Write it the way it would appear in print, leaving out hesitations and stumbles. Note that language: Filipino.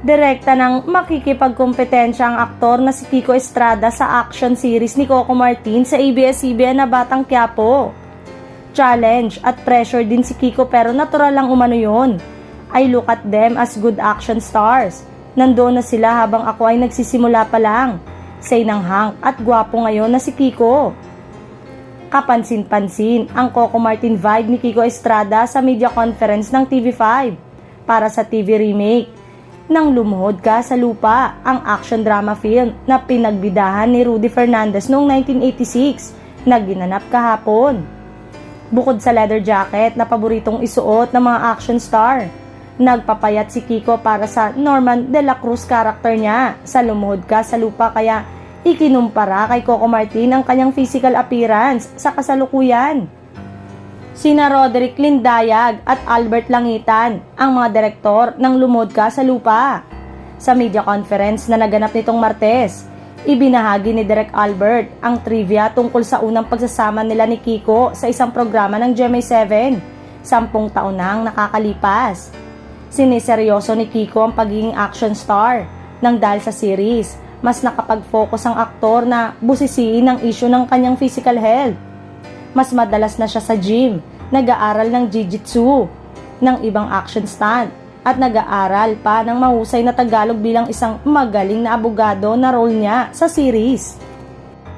Direkta ng makikipagkompetensya ang aktor na si Kiko Estrada sa action series ni Coco Martin sa ABS-CBN na Batang Quiapo. Challenge at pressure din si Kiko pero natural lang umano yun. I look at them as good action stars. Nandoon na sila habang ako ay nagsisimula pa lang. Say ng Hank at gwapo ngayon na si Kiko. Kapansin-pansin ang Coco Martin vibe ni Kiko Estrada sa media conference ng TV5 para sa TV remake nang Lumuhod Ka sa Lupa, ang action drama film na pinagbidahan ni Rudy Fernandez noong 1986 na ginanap kahapon. Bukod sa leather jacket na paboritong isuot ng mga action star, nagpapayat si Kiko para sa Norman de la Cruz character niya sa Lumuhod Ka sa Lupa kaya ikinumpara kay Coco Martin ang kanyang physical appearance sa kasalukuyan. Sina Roderick Lindayag at Albert Langitan ang mga direktor ng Lumuhod Ka sa Lupa. Sa media conference na naganap nitong Martes, ibinahagi ni Direk Albert ang trivia tungkol sa unang pagsasama nila ni Kiko sa isang programa ng GMA7, 10 taon nang nakakalipas. Siniseryoso ni Kiko ang pagiging action star nang dahil sa series, mas nakapag-focus ang aktor na busisiin ang issue ng kanyang physical health. Mas madalas na siya sa gym, nag-aaral ng jiu-jitsu, ng ibang action stunt, at nag-aaral pa ng mahusay na Tagalog bilang isang magaling na abogado na role niya sa series.